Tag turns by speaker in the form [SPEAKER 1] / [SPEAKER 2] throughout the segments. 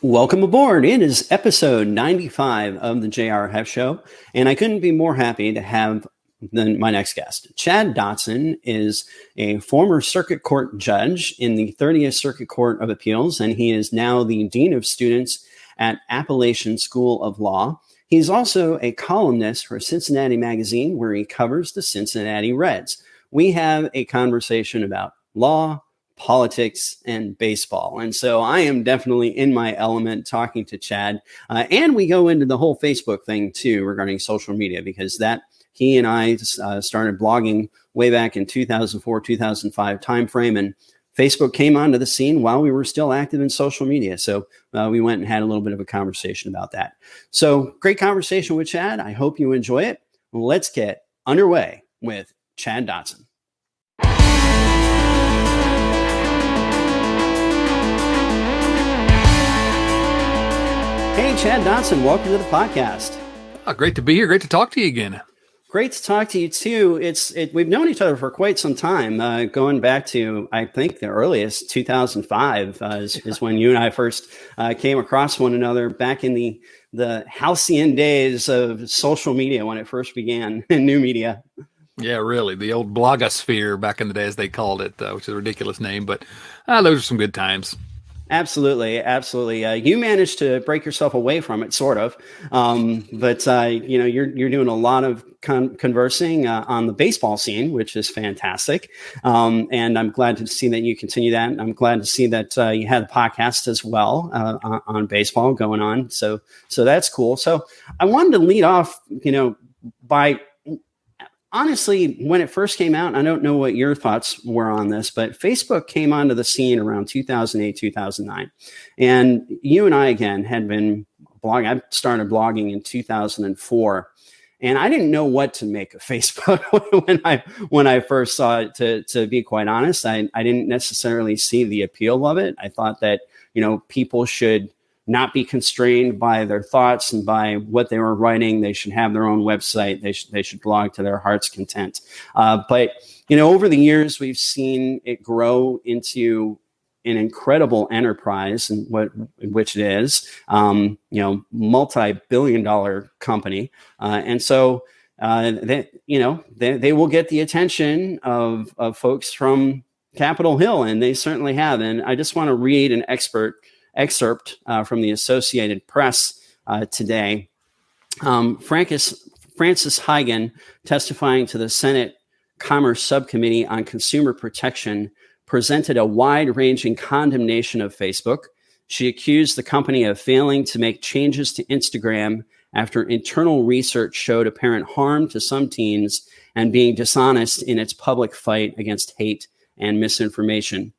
[SPEAKER 1] Welcome aboard. It is episode 95 of the J.R. Hef Show, and I couldn't be more happy to have my next guest. Chad Dotson is a former circuit court judge in the 30th Circuit Court of Appeals, and he is now the Dean of Students at Appalachian School of Law. He's also a columnist for Cincinnati Magazine, where he covers the Cincinnati Reds. We have a conversation about law, politics, and baseball. And so I am definitely in my element talking to Chad. And we go into the whole Facebook thing too regarding social media, because he and I started blogging way back in 2004, 2005 timeframe. And Facebook came onto the scene while we were still active in social media. So we went and had a little bit of a conversation about that. So great conversation with Chad. I hope you enjoy it. Let's get underway with Chad Dotson. Hey, Chad Dotson, welcome to the podcast.
[SPEAKER 2] Great to be here. Great to talk to you again.
[SPEAKER 1] Great to talk to you too. We've known each other for quite some time, going back to, I think, the earliest 2005 is when you and I first came across one another back in the halcyon days of social media when it first began in new media.
[SPEAKER 2] Yeah, really. The old blogosphere back in the day, as they called it, which is a ridiculous name, but those are some good times.
[SPEAKER 1] Absolutely. You managed to break yourself away from it, sort of. But you're doing a lot of conversing on the baseball scene, which is fantastic. And I'm glad to see that you continue that. And I'm glad to see that you had a podcast as well on baseball going on. So that's cool. So I wanted to lead off, by honestly, when it first came out, I don't know what your thoughts were on this, but Facebook came onto the scene around 2008, 2009. And you and I, again, had been blogging. I started blogging in 2004. And I didn't know what to make of Facebook when I first saw it, to be quite honest. I didn't necessarily see the appeal of it. I thought that, people should not be constrained by their thoughts and by what they were writing. They should have their own website. They should blog to their heart's content. But over the years, we've seen it grow into an incredible enterprise, and which it is, multi-billion-dollar company. And so they will get the attention of folks from Capitol Hill, and they certainly have. And I just want to read an excerpt from the Associated Press today. Francis Huygen, testifying to the Senate Commerce Subcommittee on Consumer Protection, presented a wide-ranging condemnation of Facebook. She accused the company of failing to make changes to Instagram after internal research showed apparent harm to some teens and being dishonest in its public fight against hate and misinformation.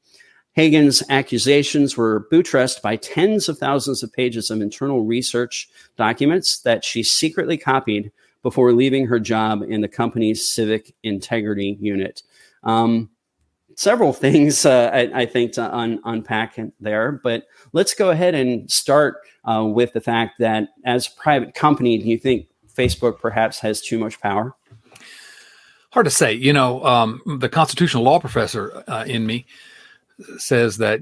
[SPEAKER 1] Hagen's accusations were buttressed by tens of thousands of pages of internal research documents that she secretly copied before leaving her job in the company's civic integrity unit. Several things, I think, to unpack there, but let's go ahead and start with the fact that as a private company, do you think Facebook perhaps has too much power?
[SPEAKER 2] Hard to say. The constitutional law professor in me says that,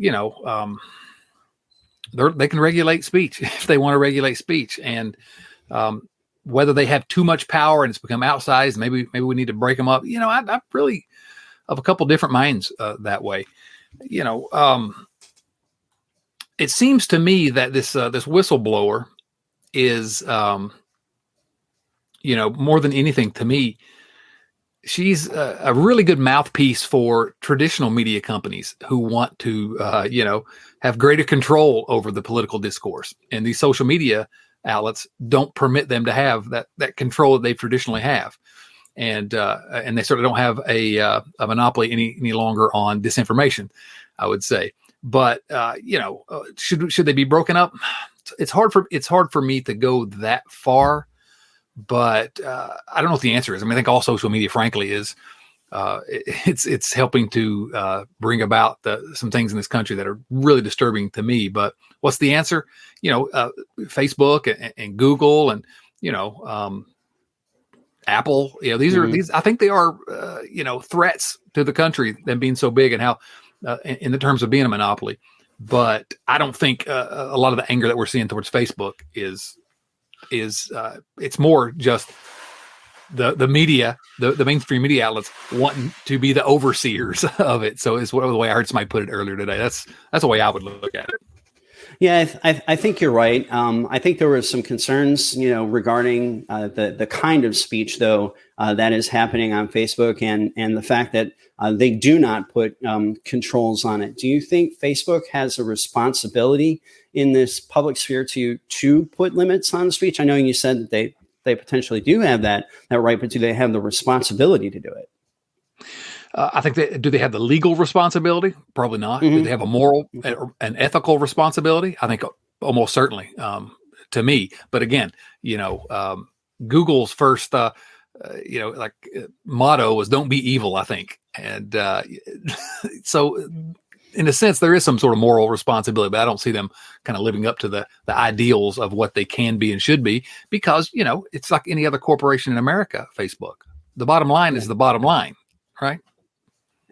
[SPEAKER 2] they can regulate speech if they want to regulate speech. And whether they have too much power and it's become outsized, maybe we need to break them up. I'm really of a couple different minds that way. It seems to me that this whistleblower is, more than anything to me, she's a really good mouthpiece for traditional media companies who want to, have greater control over the political discourse. And these social media outlets don't permit them to have that control that they traditionally have. And they certainly don't have a monopoly any longer on disinformation, I would say. But should they be broken up? It's hard for me to go that far. But I don't know what the answer is. I think all social media, frankly, is it's helping to bring about some things in this country that are really disturbing to me. But what's the answer? Facebook and Google and Apple. These I think they are threats to the country, them being so big and how in the terms of being a monopoly. But I don't think a lot of the anger that we're seeing towards Facebook is it's more just the media, the mainstream media outlets wanting to be the overseers of it. So it's the way I heard somebody put it earlier today. That's the way I would look at it.
[SPEAKER 1] Yeah, I think you're right. I think there were some concerns, regarding the kind of speech, though, that is happening on Facebook, and the fact that they do not put controls on it. Do you think Facebook has a responsibility in this public sphere to put limits on speech? I know you said that they potentially do have that right, but do they have the responsibility to do it?
[SPEAKER 2] I think do they have the legal responsibility? Probably not. Mm-hmm. Do they have a moral and ethical responsibility? I think almost certainly, to me. But again, Google's first, motto was "Don't be evil." I think, and so in a sense, there is some sort of moral responsibility, but I don't see them kind of living up to the ideals of what they can be and should be, because it's like any other corporation in America. Facebook, the bottom line is the bottom line, right?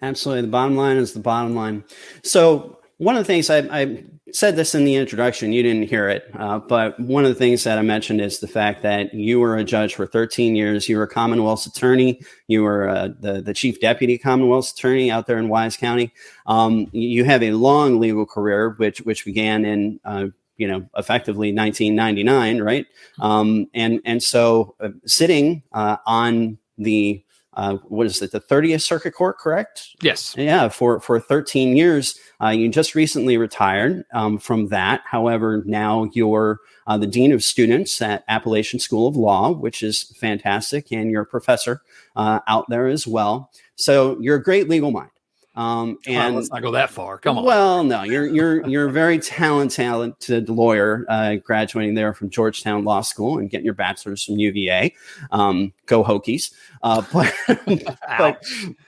[SPEAKER 1] Absolutely. The bottom line is the bottom line. So one of the things I said this in the introduction, you didn't hear it, but one of the things that I mentioned is the fact that you were a judge for 13 years. You were a Commonwealth's attorney. You were the chief deputy Commonwealth's attorney out there in Wise County. You have a long legal career, which began in effectively 1999, right? And so sitting on the what is it, the 30th Circuit Court, correct?
[SPEAKER 2] Yes.
[SPEAKER 1] Yeah, for 13 years. You just recently retired from that. However, now you're the Dean of Students at Appalachian School of Law, which is fantastic, and you're a professor out there as well. So you're a great legal mind. And
[SPEAKER 2] let's not go that far. Come on.
[SPEAKER 1] Well, no, you're a very talented lawyer, graduating there from Georgetown Law School and getting your bachelor's from UVA. Go Hokies!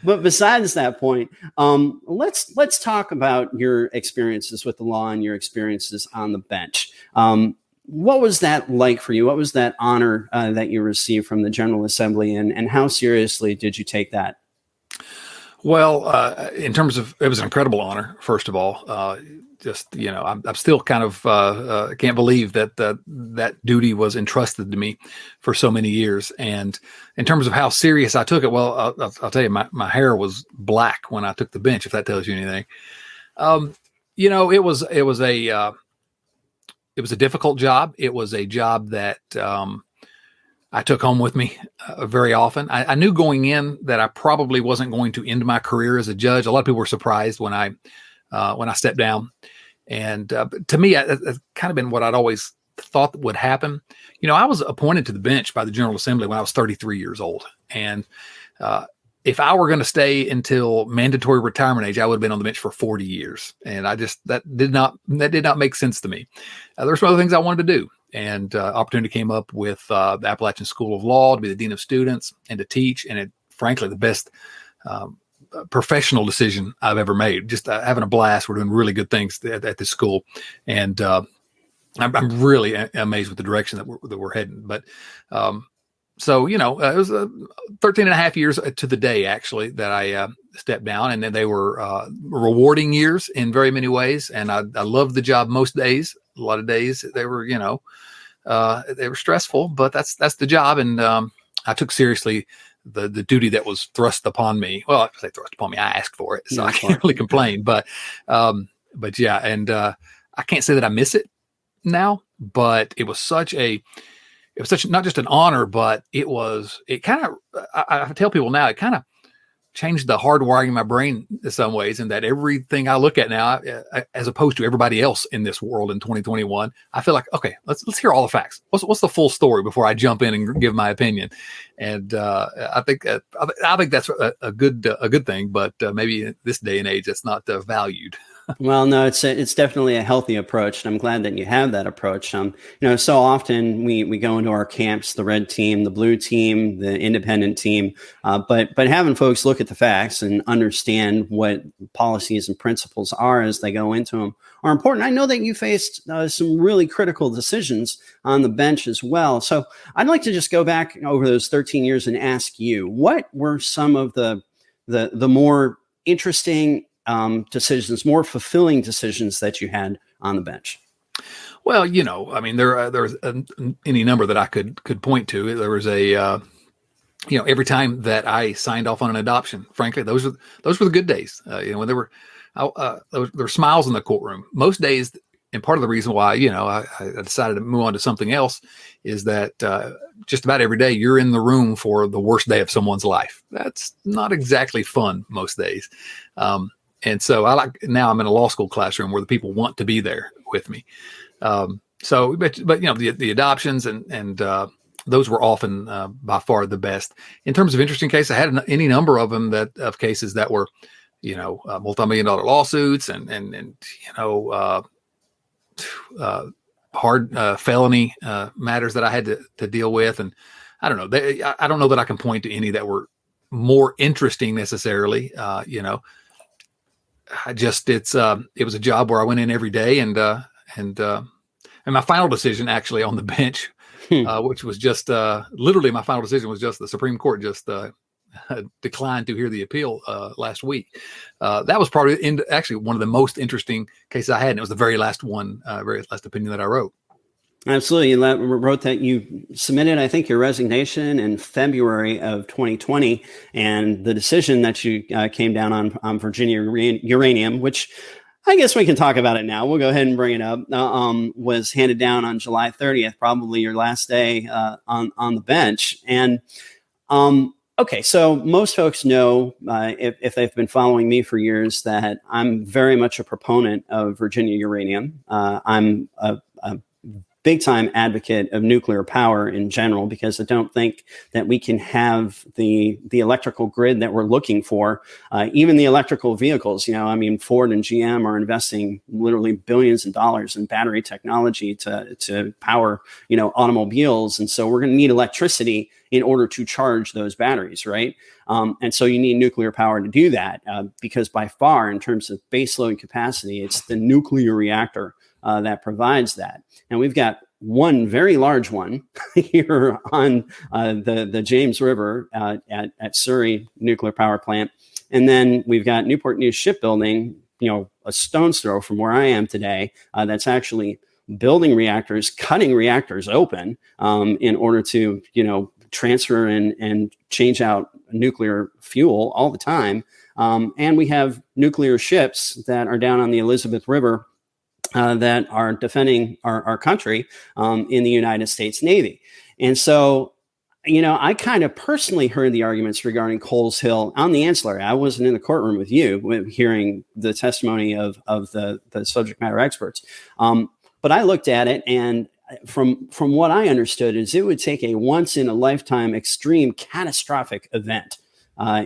[SPEAKER 1] But besides that point, let's talk about your experiences with the law and your experiences on the bench. What was that like for you? What was that honor that you received from the General Assembly, and how seriously did you take that?
[SPEAKER 2] Well, in terms of, it was an incredible honor, first of all. I'm still kind of can't believe that duty was entrusted to me for so many years. And in terms of how serious I took it, well, I'll tell you, my hair was black when I took the bench, if that tells you anything. It was a difficult job. It was a job that I took home with me very often. I knew going in that I probably wasn't going to end my career as a judge. A lot of people were surprised when I stepped down. And to me, it's kind of been what I'd always thought would happen. I was appointed to the bench by the General Assembly when I was 33 years old. And if I were going to stay until mandatory retirement age, I would have been on the bench for 40 years. And that did not make sense to me. There's some other things I wanted to do. And opportunity came up with the Appalachian School of Law to be the Dean of Students and to teach. And frankly, the best professional decision I've ever made. Just having a blast. We're doing really good things at this school. And I'm really amazed with the direction that we're heading. But so, it was 13 and a half years to the day, actually, that I stepped down. And then they were rewarding years in very many ways. And I loved the job most days. A lot of days they were, they were stressful, but that's the job. And I took seriously the duty that was thrust upon me. Well, I say thrust upon me, I asked for it, so I can't really complain. But yeah, and I can't say that I miss it now, but it was not just an honor, but it kind of, I tell people now, it kind of changed the hardwiring in my brain in some ways, and that everything I look at now, as opposed to everybody else in this world in 2021, I feel like, okay, let's hear all the facts. What's the full story before I jump in and give my opinion? And I think that's a good thing, but maybe in this day and age, that's not valued.
[SPEAKER 1] Well, no, it's definitely a healthy approach, and I'm glad that you have that approach. So often we go into our camps, the red team, the blue team, the independent team, but having folks look at the facts and understand what policies and principles are as they go into them are important. I know that you faced some really critical decisions on the bench as well. So I'd like to just go back over those 13 years and ask you, what were some of the more interesting decisions, more fulfilling decisions that you had on the bench?
[SPEAKER 2] Well, I mean, there's any number that I could point to. There was every time that I signed off on an adoption, frankly, those were the good days. When there were smiles in the courtroom. Most days, and part of the reason why I decided to move on to something else is that just about every day you're in the room for the worst day of someone's life. That's not exactly fun most days. And so now I'm in a law school classroom where the people want to be there with me. But the adoptions and those were often by far the best. In terms of interesting cases, I had any number of them of cases that were, multi-million-dollar lawsuits and hard felony matters that I had to deal with. And I don't know. I don't know that I can point to any that were more interesting necessarily. It was a job where I went in every day and my final decision actually on the bench, which was just literally my final decision was just the Supreme Court just declined to hear the appeal last week. That was probably actually one of the most interesting cases I had. And it was the very last opinion that I wrote.
[SPEAKER 1] Absolutely. You wrote that you submitted, I think, your resignation in February of 2020, and the decision that you came down on Virginia Uranium, which I guess we can talk about it now. We'll go ahead and bring it up. Was handed down on July 30th, probably your last day on the bench. And okay, so most folks know, if they've been following me for years, that I'm very much a proponent of Virginia Uranium. I'm a big time advocate of nuclear power in general, because I don't think that we can have the electrical grid that we're looking for. Even the electrical vehicles, Ford and GM are investing literally billions of dollars in battery technology to power, automobiles. And so we're going to need electricity in order to charge those batteries, right? And so you need nuclear power to do that, because by far, in terms of baseload capacity, it's the nuclear reactor that provides that. And we've got one very large one here on the James River at Surrey Nuclear Power Plant. And then we've got Newport News Shipbuilding, a stone's throw from where I am today, that's actually building reactors, cutting reactors open in order to, transfer and change out nuclear fuel all the time. And we have nuclear ships that are down on the Elizabeth River that are defending our country in the United States Navy. And so, I kind of personally heard the arguments regarding Coles Hill on the ancillary. I wasn't in the courtroom with you hearing the testimony of the subject matter experts. But I looked at it, and from what I understood is it would take a once in a lifetime extreme catastrophic event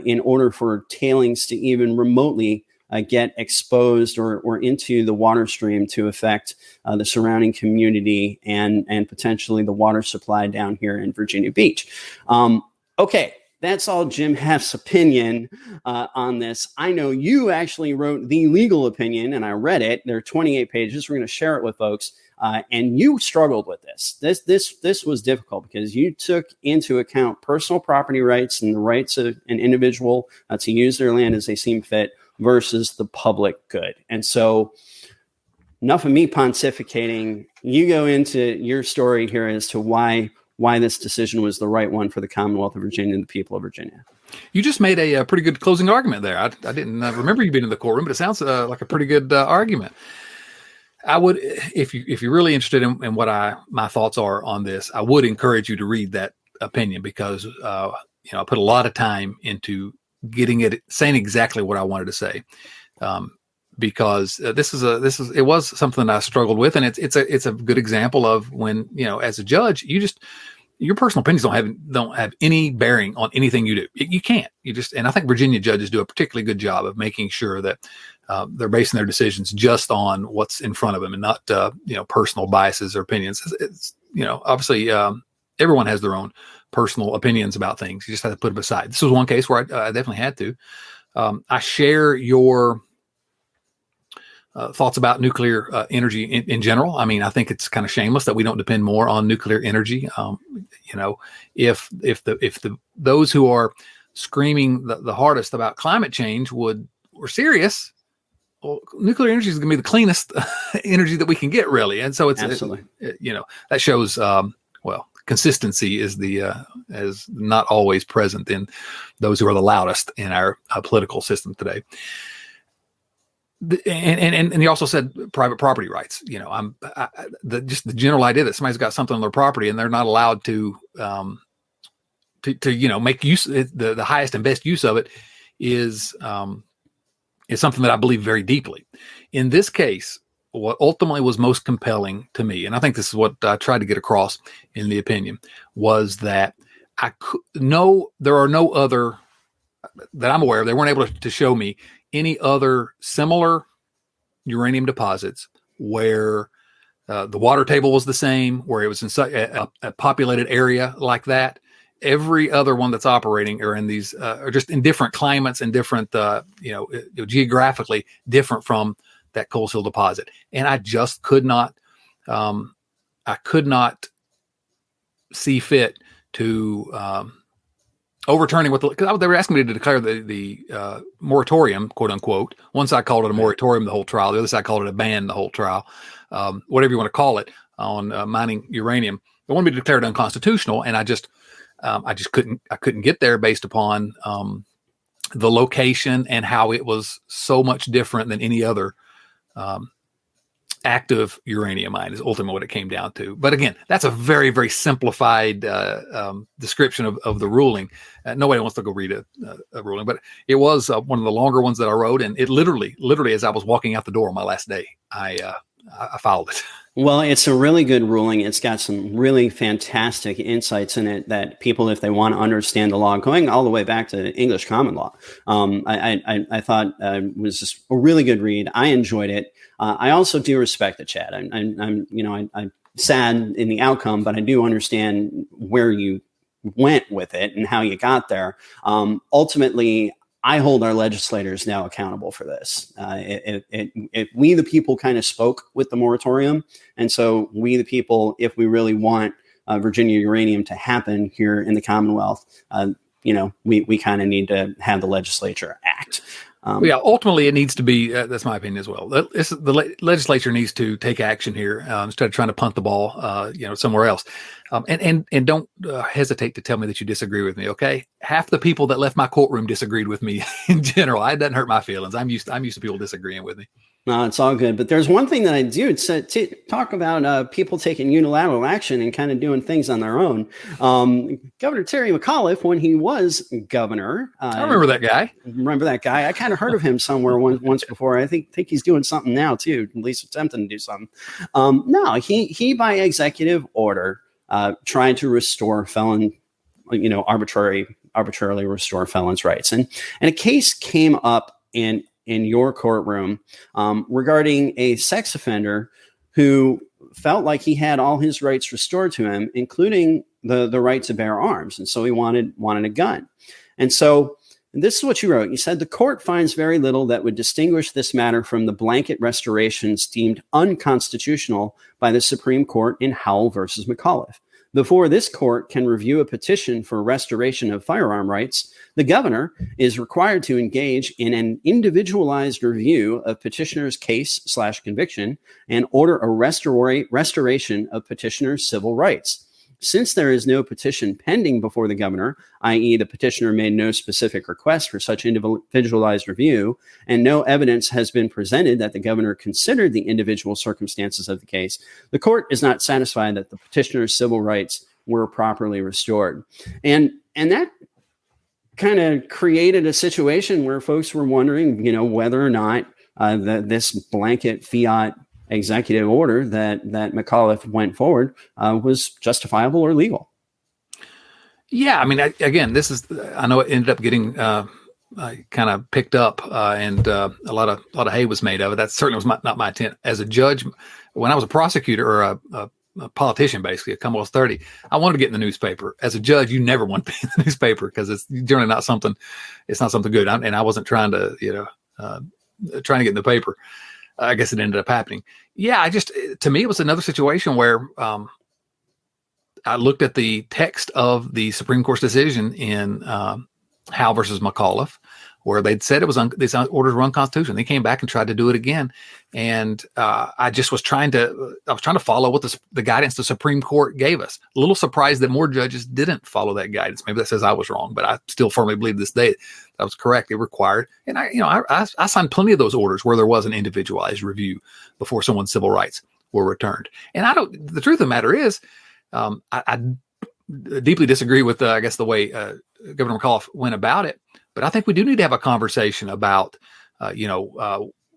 [SPEAKER 1] in order for tailings to even remotely get exposed or into the water stream to affect the surrounding community and potentially the water supply down here in Virginia Beach. Okay, that's all Jim Heff's opinion on this. I know you actually wrote the legal opinion, and I read it. There are 28 pages. We're going to share it with folks. And you struggled with this. This was difficult because you took into account personal property rights and the rights of an individual to use their land as they seem fit versus the public good. And so, enough of me pontificating. You go into your story here as to why this decision was the right one for the Commonwealth of Virginia and the people of Virginia.
[SPEAKER 2] You just made a pretty good closing argument there. I didn't remember you being in the courtroom, but it sounds like a pretty good argument. I would, if you're really interested in what my thoughts are on this, I would encourage you to read that opinion, because I put a lot of time into saying exactly what I wanted to say, because it was something that I struggled with, and it's a good example of when, as a judge, your personal opinions don't have any bearing on anything you do. You can't. And I think Virginia judges do a particularly good job of making sure that they're basing their decisions just on what's in front of them and not personal biases or opinions. It's obviously everyone has their own personal opinions about things. You just have to put them aside. This was one case where I definitely had to. I share your thoughts about nuclear energy in general. I mean, I think it's kind of shameless that we don't depend more on nuclear energy. If those who are screaming the hardest about climate change were serious, well, nuclear energy is going to be the cleanest energy that we can get, really. And so
[SPEAKER 1] Absolutely.
[SPEAKER 2] That shows, consistency is not always present in those who are the loudest in our political system today. And he also said private property rights. Just the general idea that somebody's got something on their property and they're not allowed to make use the highest and best use of it is something that I believe very deeply. In this case, what ultimately was most compelling to me, and I think this is what I tried to get across in the opinion, was that there are no other that I'm aware of. They weren't able to show me any other similar uranium deposits where the water table was the same, where it was in a populated area like that. Every other one that's operating are in these are just in different climates and different geographically different from that Coles Hill deposit. And I just could not see fit to overturning because they were asking me to declare the moratorium, quote unquote. One side called it a moratorium the whole trial. The other side called it a ban the whole trial. Whatever you want to call it, on mining uranium. They wanted me to declare it unconstitutional, and I just couldn't get there based upon the location and how it was so much different than any other active uranium mine is ultimately what it came down to. But again, that's a very, very simplified description of the ruling. Nobody wants to go read a ruling, but it was one of the longer ones that I wrote. And it literally, as I was walking out the door on my last day, I filed it.
[SPEAKER 1] Well, it's a really good ruling. It's got some really fantastic insights in it that people, if they want to understand the law, going all the way back to English common law, I thought was just a really good read. I enjoyed it. I also do respect it, Chad. I'm sad in the outcome, but I do understand where you went with it and how you got there. Ultimately, I hold our legislators now accountable for this. We, the people, kind of spoke with the moratorium. And so we, the people, if we really want Virginia uranium to happen here in the Commonwealth, we kind of need to have the legislature act.
[SPEAKER 2] Ultimately, it needs to be, that's my opinion as well. The legislature needs to take action here instead of trying to punt the ball, somewhere else. And don't hesitate to tell me that you disagree with me. Okay. Half the people that left my courtroom disagreed with me in general. It doesn't hurt my feelings. I'm used to people disagreeing with me.
[SPEAKER 1] No, it's all good. But there's one thing that I do to talk about people taking unilateral action and kind of doing things on their own. Governor Terry McAuliffe, when he was governor.
[SPEAKER 2] I remember that guy.
[SPEAKER 1] I kind of heard of him somewhere once before. I think he's doing something now, too, at least attempting to do something. He by executive order tried to restore arbitrarily restore felons' rights. And a case came up in your courtroom regarding a sex offender who felt like he had all his rights restored to him, including the right to bear arms. And so he wanted a gun. And so this is what you wrote. You said, the court finds very little that would distinguish this matter from the blanket restorations deemed unconstitutional by the Supreme Court in Howell versus McAuliffe. Before this court can review a petition for restoration of firearm rights, the governor is required to engage in an individualized review of petitioner's case/conviction and order a restoration of petitioner's civil rights. Since there is no petition pending before the governor, i.e. the petitioner made no specific request for such individualized review, and no evidence has been presented that the governor considered the individual circumstances of the case, the court is not satisfied that the petitioner's civil rights were properly restored. And that kind of created a situation where folks were wondering, whether or not this blanket fiat executive order that McAuliffe went forward was justifiable or legal.
[SPEAKER 2] Yeah, I mean, I know it ended up getting kind of picked up, and a lot of hay was made of it. That certainly was not my intent as a judge. When I was a prosecutor or a politician, basically a Commonwealth 30, I wanted to get in the newspaper. As a judge, you never want to be in the newspaper because it's generally not something good. And I wasn't trying to get in the paper. I guess it ended up happening. Yeah, to me, it was another situation where I looked at the text of the Supreme Court's decision in Howell versus McAuliffe, where they'd said these orders were unconstitutional. They came back and tried to do it again. And I was trying to follow what the guidance the Supreme Court gave us. A little surprised that more judges didn't follow that guidance. Maybe that says I was wrong, but I still firmly believe this day that was correct. It required, and I signed plenty of those orders where there was an individualized review before someone's civil rights were returned. And the truth of the matter is, I deeply disagree with, I guess, the way Governor McAuliffe went about it. But I think we do need to have a conversation about,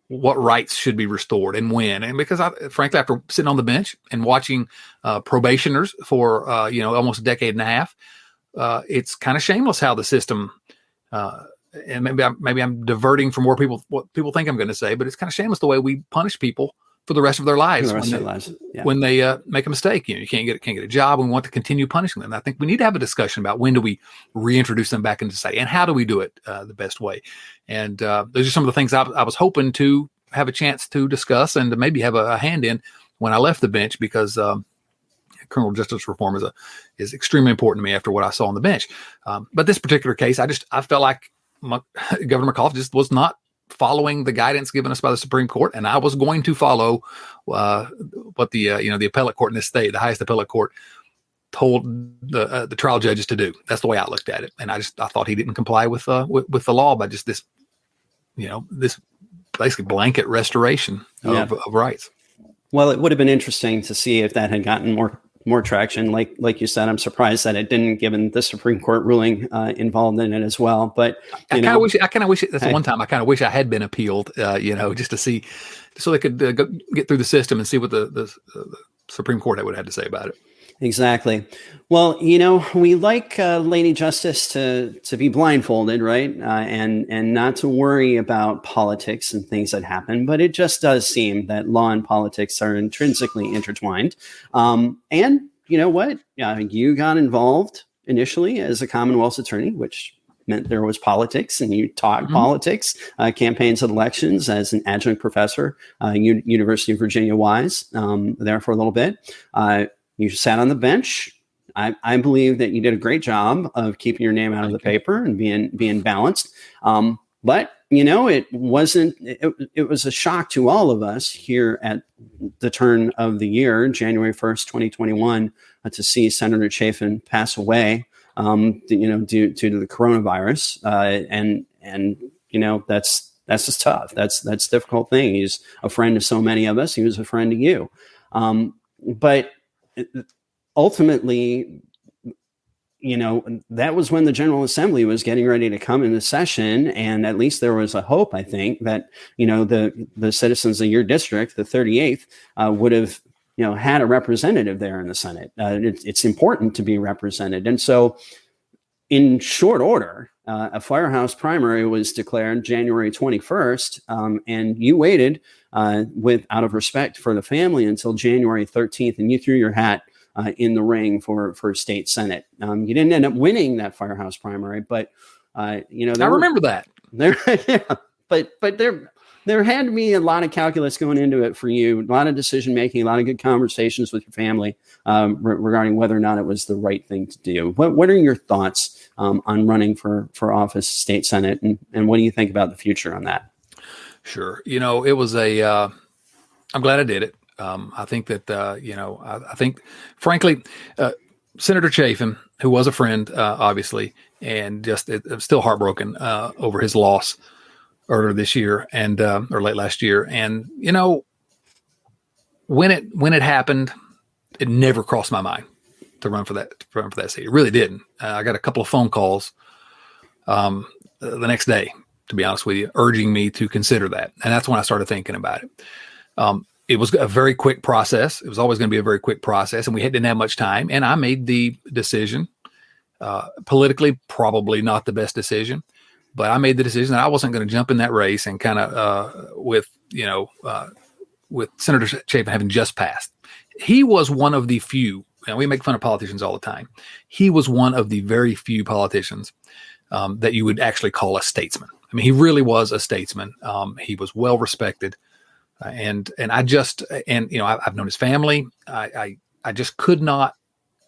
[SPEAKER 2] what rights should be restored and when. And because, frankly, after sitting on the bench and watching probationers for, almost a decade and a half, it's kind of shameless how the system, and maybe I'm diverting from what people think I'm going to say, but it's kind of shameless the way we punish people for the rest of their lives when they make a mistake. You can't get a job, and we want to continue punishing them. I think we need to have a discussion about when do we reintroduce them back into society, and how do we do it the best way. And those are some of the things I was hoping to have a chance to discuss and to maybe have a hand in when I left the bench, because criminal justice reform is extremely important to me after what I saw on the bench. But this particular case, I felt like Governor McAuliffe just was not following the guidance given us by the Supreme Court, and I was going to follow what the appellate court in this state, the highest appellate court, told the trial judges to do. That's the way I looked at it, and I thought he didn't comply with the law by just this basically blanket restoration of rights.
[SPEAKER 1] Well, it would have been interesting to see if that had gotten more traction. Like you said, I'm surprised that it didn't, given the Supreme Court ruling involved in it as well. But I kind of
[SPEAKER 2] wish that's the one time I kind of wish I had been appealed, just to see, so they could get through the system and see what the Supreme Court would have to say about it.
[SPEAKER 1] Exactly. Well, we like Lady Justice to be blindfolded, right? And not to worry about politics and things that happen. But it just does seem that law and politics are intrinsically intertwined. And you know what? You got involved initially as a Commonwealth's attorney, which meant there was politics, and you taught politics, campaigns and elections as an adjunct professor, University of Virginia Wise, there for a little bit. You sat on the bench. I believe that you did a great job of keeping your name out of the paper and being balanced. But it wasn't. It was a shock to all of us here at the turn of the year, January 1st, 2021, to see Senator Chafin pass away. Due to the coronavirus, and that's just tough. That's a difficult thing. He's a friend to so many of us. He was a friend to you, but ultimately, that was when the General Assembly was getting ready to come into session, and at least there was a hope, I think, that the citizens of your district, the 38th, would have had a representative there in the Senate. It's important to be represented, and so in short order, a firehouse primary was declared January 21st, and you waited out of respect for the family until January 13th, and you threw your hat in the ring for state Senate. You didn't end up winning that firehouse primary, but I
[SPEAKER 2] remember that.
[SPEAKER 1] But there had to be a lot of calculus going into it for you, a lot of decision making, a lot of good conversations with your family regarding whether or not it was the right thing to do. What are your thoughts on running for office, state Senate, and what do you think about the future on that?
[SPEAKER 2] Sure. It was I'm glad I did it. I think that, I think, frankly, Senator Chafin, who was a friend, obviously, and just still heartbroken over his loss earlier this year or late last year. And, when it happened, it never crossed my mind to run for that seat. It really didn't. I got a couple of phone calls the next day, to be honest with you, urging me to consider that. And that's when I started thinking about it. It was a very quick process. It was always going to be a very quick process, and we didn't have much time. And I made the decision, politically, probably not the best decision, but I made the decision that I wasn't going to jump in that race and kind of with Senator Chafin having just passed. He was one of the few, and we make fun of politicians all the time. He was one of the very few politicians that you would actually call a statesman. I mean, he really was a statesman. He was well respected. And I've known his family. I just could not,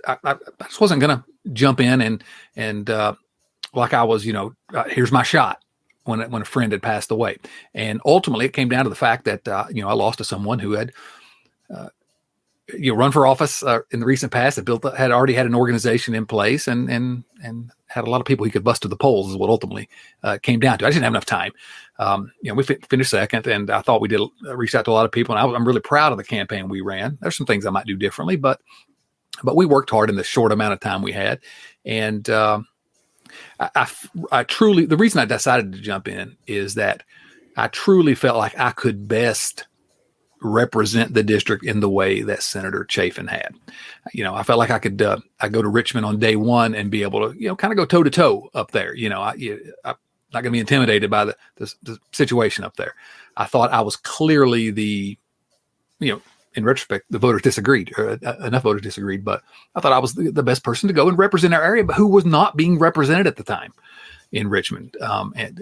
[SPEAKER 2] I just wasn't going to jump in and like I was, here's my shot when a friend had passed away. And ultimately it came down to the fact that, I lost to someone who had, run for office in the recent past, had already had an organization in place and had a lot of people he could bust to the polls is what ultimately came down to. I just didn't have enough time. We finished second, and I thought we reached out to a lot of people, and I'm really proud of the campaign we ran. There's some things I might do differently, but we worked hard in the short amount of time we had. And I truly, the reason I decided to jump in is that I truly felt like I could best represent the district in the way that Senator Chafin had. I felt like I could I go to Richmond on day one and be able to, kind of go toe to toe up there. I'm not going to be intimidated by the situation up there. I thought I was clearly in retrospect, the voters disagreed, or enough voters disagreed, but I thought I was the best person to go and represent our area, but who was not being represented at the time in Richmond,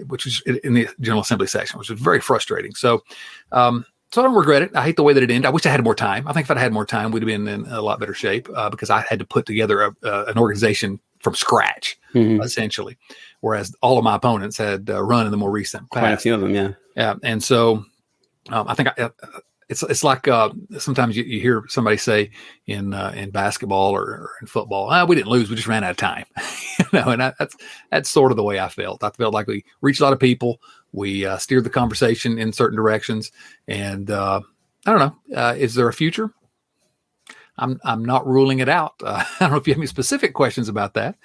[SPEAKER 2] which was in the General Assembly section, which was very frustrating. So I don't regret it. I hate the way that it ended. I wish I had more time. I think if I'd had more time, we'd have been in a lot better shape because I had to put together an organization from scratch, essentially, whereas all of my opponents had run in the more recent past.
[SPEAKER 1] Quite a few of them, yeah.
[SPEAKER 2] Yeah, and so I think it's like sometimes you hear somebody say in basketball or in football, we didn't lose, we just ran out of time. And that's sort of the way I felt. I felt like we reached a lot of people. We steered the conversation in certain directions, and I don't know. Is there a future? I'm not ruling it out. I don't know if you have any specific questions about that,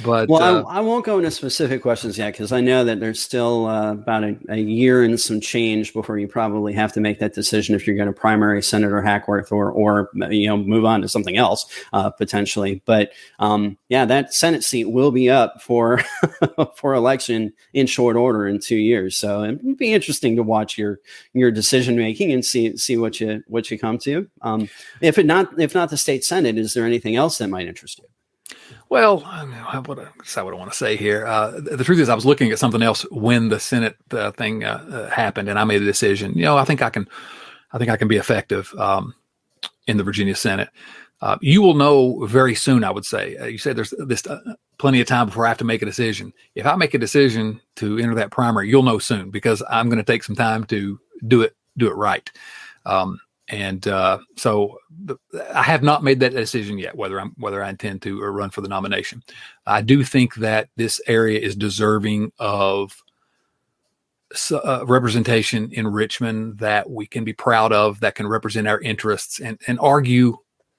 [SPEAKER 2] but
[SPEAKER 1] I won't go into specific questions yet because I know that there's still about a year and some change before you probably have to make that decision if you're going to primary Senator Hackworth or move on to something else potentially. But that Senate seat will be up for election in short order in 2 years. So it would be interesting to watch your decision making and see what you come to. If not the state Senate, is there anything else that might interest you?
[SPEAKER 2] Well, I don't want to say here. The truth is, I was looking at something else when the Senate thing happened, and I made a decision. I think I can be effective in the Virginia Senate. You will know very soon, I would say. You said there's this plenty of time before I have to make a decision. If I make a decision to enter that primary, you'll know soon because I'm going to take some time to do it right. So I have not made that decision yet, whether I intend to or run for the nomination. I do think that this area is deserving of representation in Richmond that we can be proud of, that can represent our interests and argue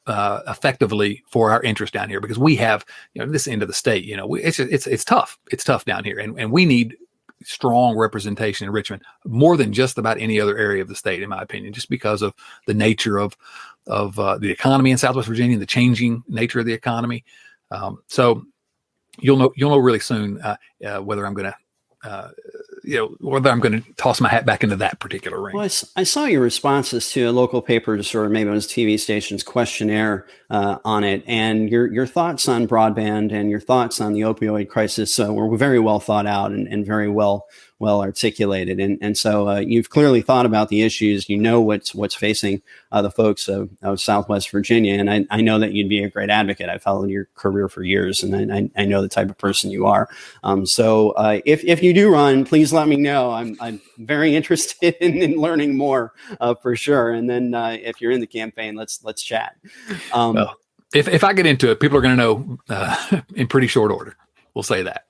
[SPEAKER 2] effectively for our interest down here, because we have, this end of the state, it's tough. It's tough down here, and we need strong representation in Richmond more than just about any other area of the state, in my opinion, just because of the nature of the economy in Southwest Virginia and the changing nature of the economy. So you'll know really soon whether I'm going to toss my hat back into that particular ring.
[SPEAKER 1] Well, I saw your responses to a local paper's, or maybe it was TV station's, questionnaire on it, and your thoughts on broadband and your thoughts on the opioid crisis were very well thought out and very well articulated. And so you've clearly thought about the issues. What's facing the folks of Southwest Virginia. And I know that you'd be a great advocate. I followed your career for years, and I know the type of person you are. So if you do run, please let me know. I'm very interested in learning more for sure. And then if you're in the campaign, let's chat.
[SPEAKER 2] Well, if I get into it, people are going to know in pretty short order. We'll say that.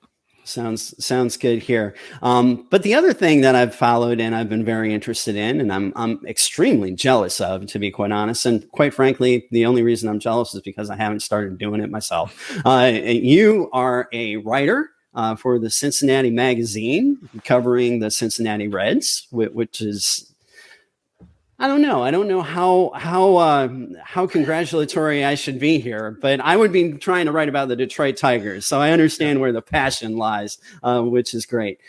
[SPEAKER 1] Sounds good here. But the other thing that I've followed and I've been very interested in, and I'm extremely jealous of, to be quite honest, and quite frankly, the only reason I'm jealous is because I haven't started doing it myself. You are a writer for the Cincinnati Magazine, covering the Cincinnati Reds, which is, I don't know how congratulatory I should be here, but I would be trying to write about the Detroit Tigers, so I understand where the passion lies, which is great.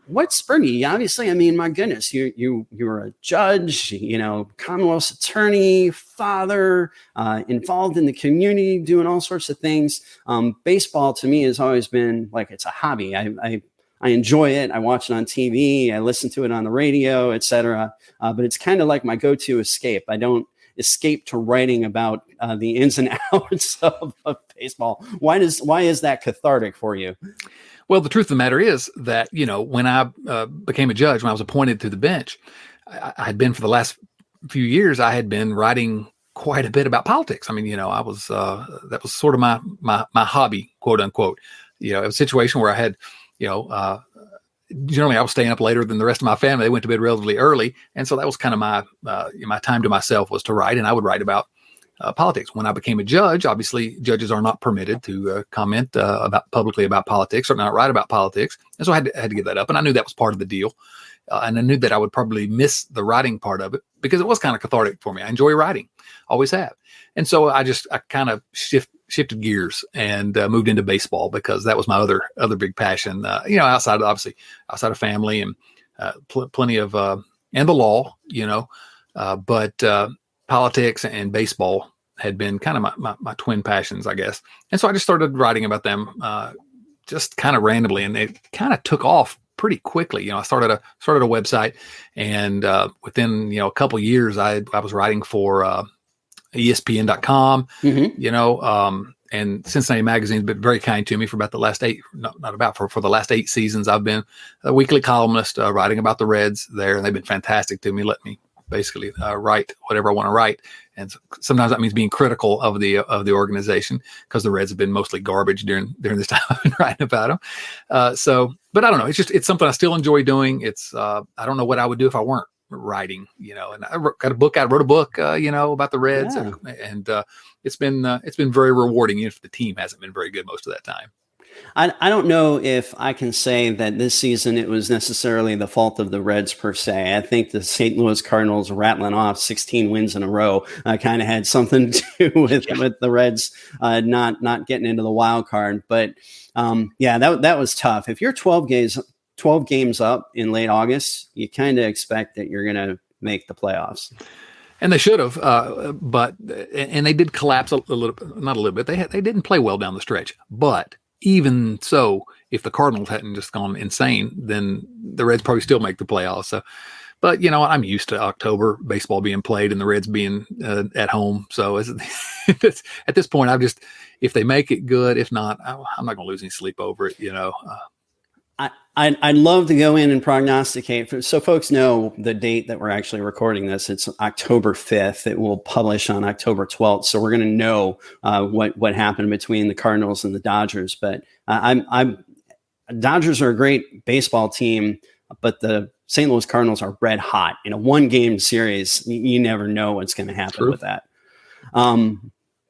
[SPEAKER 1] What spurred you? Obviously, I mean, my goodness, you were a judge, Commonwealth's attorney, father, involved in the community, doing all sorts of things. Baseball to me has always been like it's a hobby. I enjoy it. I watch it on TV. I listen to it on the radio, etc. But it's kind of like my go-to escape. I don't escape to writing about the ins and outs of baseball. Why is that cathartic for you?
[SPEAKER 2] Well, the truth of the matter is that, when I became a judge, when I was appointed to the bench, I had been for the last few years, I had been writing quite a bit about politics. I mean, I was, that was sort of my hobby, quote unquote. It was a situation where I had, generally I was staying up later than the rest of my family. They went to bed relatively early. And so that was kind of my time to myself was to write, and I would write about politics. When I became a judge, obviously judges are not permitted to comment publicly about politics or not write about politics. And so I had to give that up. And I knew that was part of the deal. And I knew that I would probably miss the writing part of it because it was kind of cathartic for me. I enjoy writing, always have. And so I kind of shifted gears and moved into baseball because that was my other big passion, outside of family and plenty of, and the law, but politics and baseball had been kind of my twin passions, I guess. And so I just started writing about them just kind of randomly, and it kind of took off pretty quickly. I started a website, and within a couple of years, I was writing for ESPN.com, and Cincinnati Magazine has been very kind to me for about the last for the last 8 seasons. I've been a weekly columnist writing about the Reds there, and they've been fantastic to me. Let me basically write whatever I want to write, and sometimes that means being critical of the organization because the Reds have been mostly garbage during this time I've been writing about them. But I don't know. It's something I still enjoy doing. It's I don't know what I would do if I weren't writing. And I wrote a book about the Reds, and it's been very rewarding, even if the team hasn't been very good most of that time.
[SPEAKER 1] I don't know if I can say that this season it was necessarily the fault of the Reds per se. I think the St. Louis Cardinals rattling off 16 wins in a row kind of had something to do with the Reds not getting into the wild card. But that was tough. If you're 12 games up in late August, you kind of expect that you're going to make the playoffs.
[SPEAKER 2] And they should have, but they did collapse not a little bit. They didn't play well down the stretch, but even so, if the Cardinals hadn't just gone insane, then the Reds probably still make the playoffs. So, but I'm used to October baseball being played and the Reds being at home. So at this point, if they make it, good. If not, I'm not going to lose any sleep over it.
[SPEAKER 1] I'd love to go in and prognosticate. So folks know the date that we're actually recording this. It's October 5th. It will publish on October 12th. So we're going to know what happened between the Cardinals and the Dodgers. But Dodgers are a great baseball team, but the St. Louis Cardinals are red hot. In a 1-game series, you never know what's going to happen with that.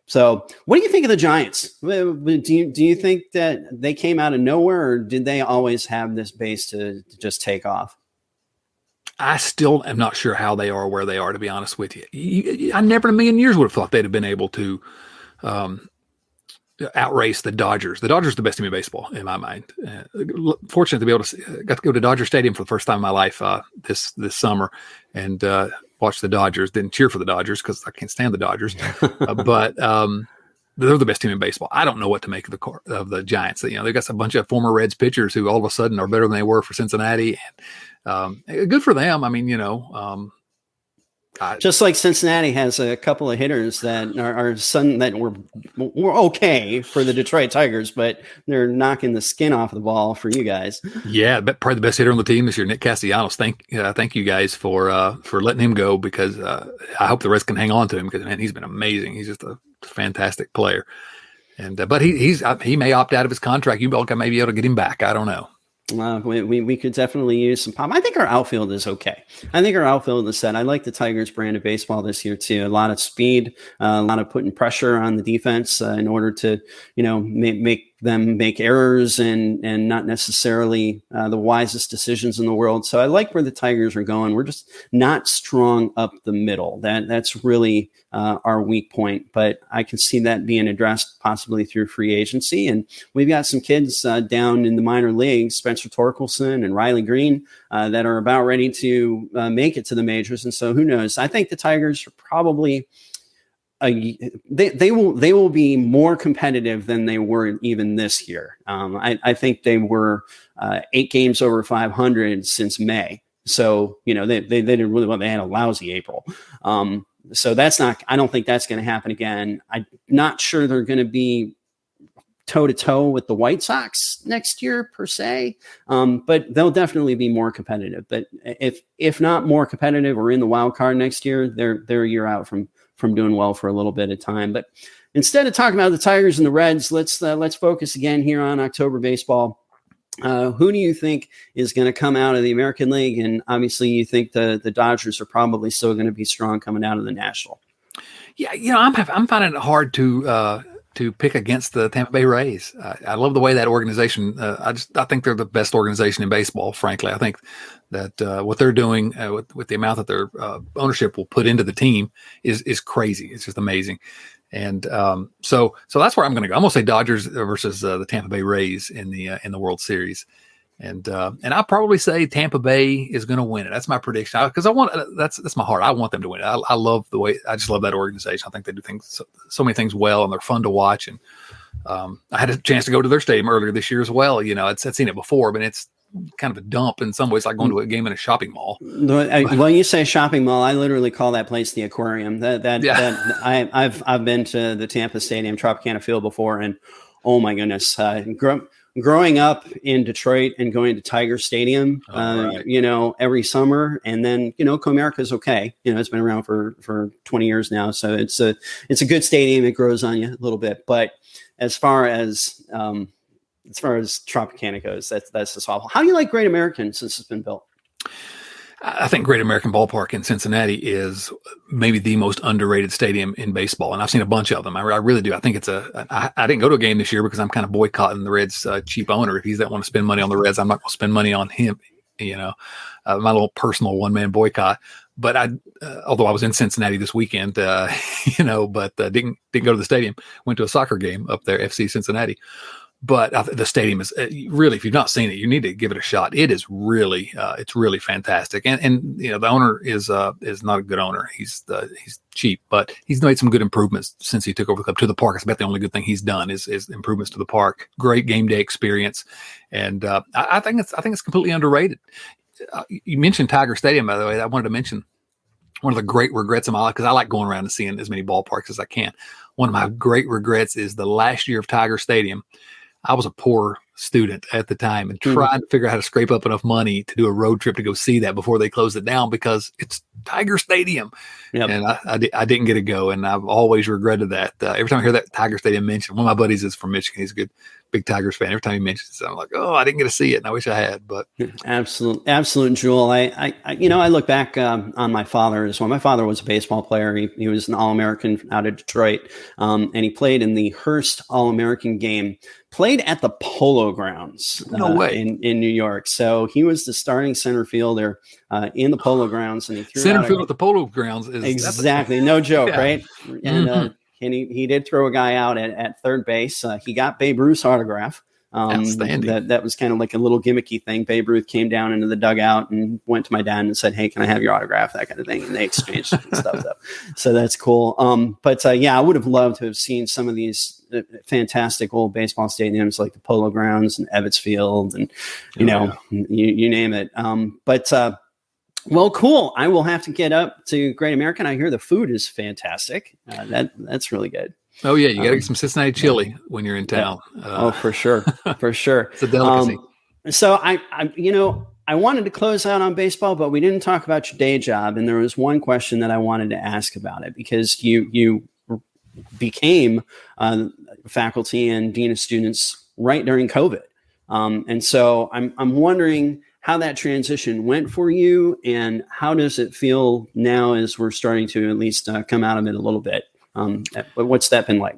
[SPEAKER 1] So what do you think of the Giants? Do you think that they came out of nowhere, or did they always have this base to just take off?
[SPEAKER 2] I still am not sure how they are where they are, to be honest with you. I never in a million years would have thought they'd have been able to outrace the Dodgers. The Dodgers are the best team in baseball, in my mind. Fortunate to be able to got to go to Dodger Stadium for the first time in my life this summer, and watch the Dodgers. Didn't cheer for the Dodgers because I can't stand the Dodgers, but they're the best team in baseball. I don't know what to make of the Giants. They've got a bunch of former Reds pitchers who all of a sudden are better than they were for Cincinnati. And, good for them. I mean,
[SPEAKER 1] just like Cincinnati has a couple of hitters that are sudden that were okay for the Detroit Tigers, but they're knocking the skin off the ball for you guys.
[SPEAKER 2] Yeah, but probably the best hitter on the team this year, Nick Castellanos. Thank you guys for letting him go, because I hope the Reds can hang on to him, because man, he's been amazing. He's just a fantastic player, and but he may opt out of his contract. You all may be able to get him back. I don't know.
[SPEAKER 1] We could definitely use some pop. I think our outfield is okay. I think our outfield is set. I like the Tigers brand of baseball this year too. A lot of speed, a lot of putting pressure on the defense in order to, make them make errors and not necessarily the wisest decisions in the world. So I like where the Tigers are going. We're just not strong up the middle. That's really our weak point, but I can see that being addressed possibly through free agency. And we've got some kids down in the minor leagues, Spencer Torkelson and Riley Green, that are about ready to make it to the majors. And so who knows? I think the Tigers are probably they will be more competitive than they were even this year. I think they were 8 games over 500 since May. So, they did really well. They had a lousy April. So I don't think that's going to happen again. I'm not sure they're going to be toe to toe with the White Sox next year per se. But they'll definitely be more competitive. But if not more competitive or in the wild card next year, they're a year out from doing well for a little bit of time. But instead of talking about the Tigers and the Reds, let's focus again here on October baseball. Who do you think is going to come out of the American League? And obviously you think the Dodgers are probably still going to be strong coming out of the National.
[SPEAKER 2] Yeah, I'm finding it hard to pick against the Tampa Bay Rays. I love the way that organization. I think they're the best organization in baseball. Frankly, I think that what they're doing with the amount that their ownership will put into the team is crazy. It's just amazing. And so that's where I'm going to go. I'm going to say Dodgers versus the Tampa Bay Rays in the World Series. And I'll probably say Tampa Bay is going to win it. That's my prediction because that's my heart. I want them to win it. I love I just love that organization. I think they do things so many things well, and they're fun to watch. And I had a chance to go to their stadium earlier this year as well. I'd seen it before, but it's kind of a dump in some ways, like going to a game in a shopping mall.
[SPEAKER 1] Well, you say shopping mall, I literally call that place the aquarium. I've been to the Tampa Stadium, Tropicana Field before, and oh my goodness, growing up in Detroit and going to Tiger Stadium, every summer, and then Comerica is okay. It's been around for 20 years now, so it's a good stadium. It grows on you a little bit, but as far as Tropicana goes, that's just awful. How do you like Great American since it's been built? I
[SPEAKER 2] think Great American Ballpark in Cincinnati is maybe the most underrated stadium in baseball, and I've seen a bunch of them. I really do. I think I didn't go to a game this year because I'm kind of boycotting the Reds' cheap owner. If he doesn't want to spend money on the Reds, I'm not going to spend money on him. My little personal one-man boycott. But although I was in Cincinnati this weekend, but didn't go to the stadium. Went to a soccer game up there, FC Cincinnati. But the stadium is really, if you've not seen it, you need to give it a shot. It is really, it's really fantastic. And the owner is not a good owner. He's cheap, but he's made some good improvements since he took over the club to the park. It's about the only good thing he's done is improvements to the park. Great game day experience, and I think it's completely underrated. You mentioned Tiger Stadium, by the way. I wanted to mention one of the great regrets of my life because I like going around and seeing as many ballparks as I can. One of my great regrets is the last year of Tiger Stadium. I was a poor student at the time and trying to figure out how to scrape up enough money to do a road trip to go see that before they closed it down because it's Tiger Stadium. Yep. And I didn't get to go, and I've always regretted that. Every time I hear that Tiger Stadium mentioned, one of my buddies is from Michigan. He's a big Tigers fan. Every time he mentions it, I'm like, oh, I didn't get to see it, and I wish I had. But
[SPEAKER 1] absolute jewel. I look back on my father as well. My father was a baseball player. He was an All-American out of Detroit, and he played in the Hearst All-American game. Played at the Polo Grounds in New York. So he was the starting center fielder in the Polo Grounds, and he threw
[SPEAKER 2] center field at the Polo Grounds is
[SPEAKER 1] exactly no joke, right? And he did throw a guy out at third base. He got Babe Ruth's autograph.
[SPEAKER 2] Outstanding.
[SPEAKER 1] That was kind of like a little gimmicky thing. Babe Ruth came down into the dugout and went to my dad and said, "Hey, can I have your autograph?" That kind of thing. And they exchanged stuff. So that's cool. I would have loved to have seen some of these fantastic old baseball stadiums like the Polo Grounds and Ebbets Field and you name it. Well, cool. I will have to get up to Great American. I hear the food is fantastic. That's really good.
[SPEAKER 2] Oh yeah, you got to get some Cincinnati chili when you're in town.
[SPEAKER 1] For sure, for sure.
[SPEAKER 2] It's a delicacy.
[SPEAKER 1] So I wanted to close out on baseball, but we didn't talk about your day job, and there was one question that I wanted to ask about it because you became faculty and dean of students right during COVID, and so I'm wondering how that transition went for you, and how does it feel now as we're starting to at least come out of it a little bit. What's that been like?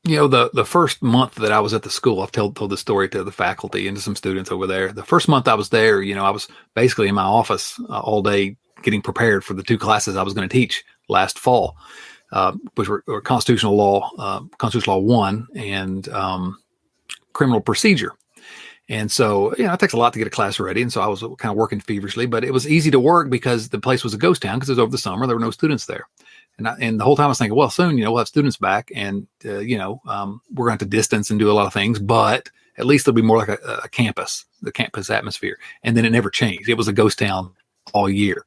[SPEAKER 2] The first month that I was at the school, I've told this story to the faculty and to some students over there. The first month I was there, I was basically in my office all day getting prepared for the two classes I was going to teach last fall, which were constitutional law 1 and criminal procedure. And so, it takes a lot to get a class ready. And so I was kind of working feverishly, but it was easy to work because the place was a ghost town because it was over the summer. There were no students there. And the whole time I was thinking, well, soon, we'll have students back and, we're going to have to distance and do a lot of things, but at least it'll be more like a campus, the campus atmosphere. And then it never changed. It was a ghost town all year.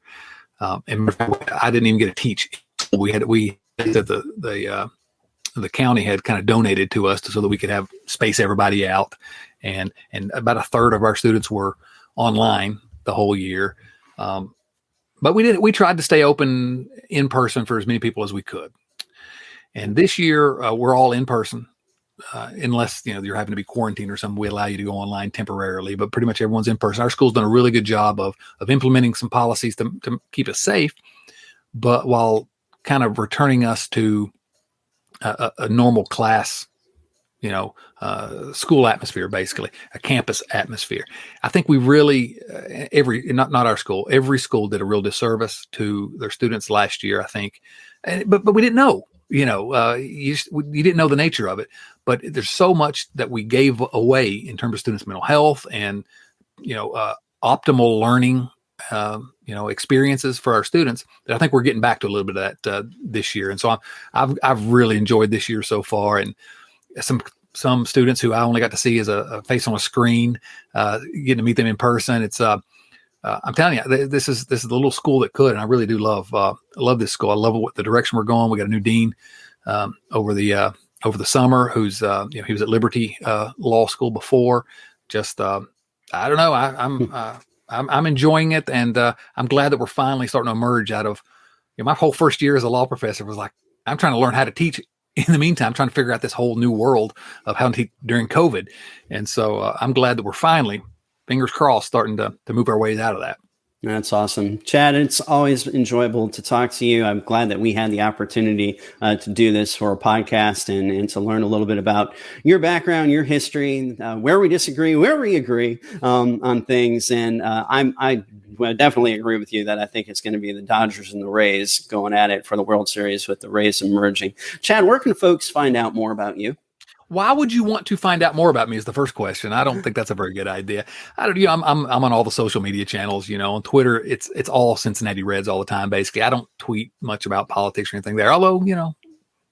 [SPEAKER 2] And I didn't even get to teach we the county had kind of donated to us so that we could have space everybody out, and about a third of our students were online the whole year. But we tried to stay open in person for as many people as we could. And this year we're all in person, unless you're having to be quarantined or something. We allow you to go online temporarily, but pretty much everyone's in person. Our school's done a really good job of implementing some policies to keep us safe, but while kind of returning us to a normal class, school atmosphere, basically a campus atmosphere. I think we really, not our school, every school did a real disservice to their students last year, I think. But we didn't know, you didn't know the nature of it, but there's so much that we gave away in terms of students' mental health and, optimal learning, experiences for our students that I think we're getting back to a little bit of that this year. And so I've really enjoyed this year so far. And some students who I only got to see as a face on a screen, getting to meet them in person. It's I'm telling you, this is the little school that could, and I really do love this school. I love what the direction we're going. We got a new dean over the summer who's he was at Liberty Law School before. Just I don't know. I'm enjoying it, and I'm glad that we're finally starting to emerge out of. My whole first year as a law professor was like, I'm trying to learn how to teach. In the meantime, I'm trying to figure out this whole new world of how to teach during COVID, and so I'm glad that we're finally, fingers crossed, starting to move our ways out of that.
[SPEAKER 1] That's awesome. Chad, it's always enjoyable to talk to you. I'm glad that we had the opportunity to do this for a podcast and to learn a little bit about your background, your history, where we disagree, where we agree on things. And I definitely agree with you that I think it's going to be the Dodgers and the Rays going at it for the World Series with the Rays emerging. Chad, where can folks find out more about you?
[SPEAKER 2] Why would you want to find out more about me is the first question. I don't think that's a very good idea. I'm on all the social media channels, on Twitter. It's all Cincinnati Reds all the time. Basically, I don't tweet much about politics or anything there. Although,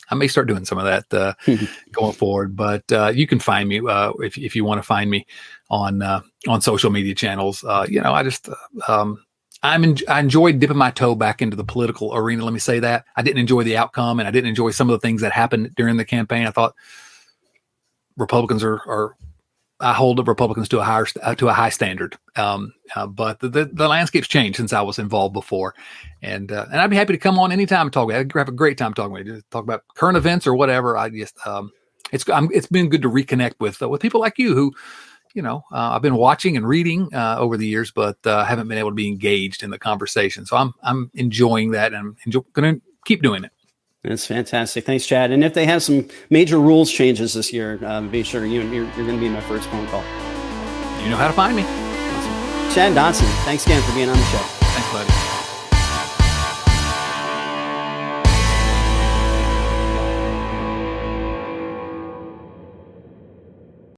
[SPEAKER 2] I may start doing some of that going forward, but you can find me if you want to find me on social media channels. I enjoyed dipping my toe back into the political arena. Let me say that. I didn't enjoy the outcome, and I didn't enjoy some of the things that happened during the campaign. I thought Republicans I hold the Republicans to a high standard. But the landscape's changed since I was involved before. And I'd be happy to come on anytime and talk about it. I'd have a great time talking with you. Just talk about current events or whatever. It's been good to reconnect with people like you who, I've been watching and reading over the years, but haven't been able to be engaged in the conversation. So I'm enjoying that, and I'm going to keep doing it.
[SPEAKER 1] That's fantastic. Thanks, Chad. And if they have some major rules changes this year, be sure you're going to be my first phone call.
[SPEAKER 2] You know how to find me.
[SPEAKER 1] Awesome. Chad Dotson, thanks again for being on the show.
[SPEAKER 2] Thanks, buddy.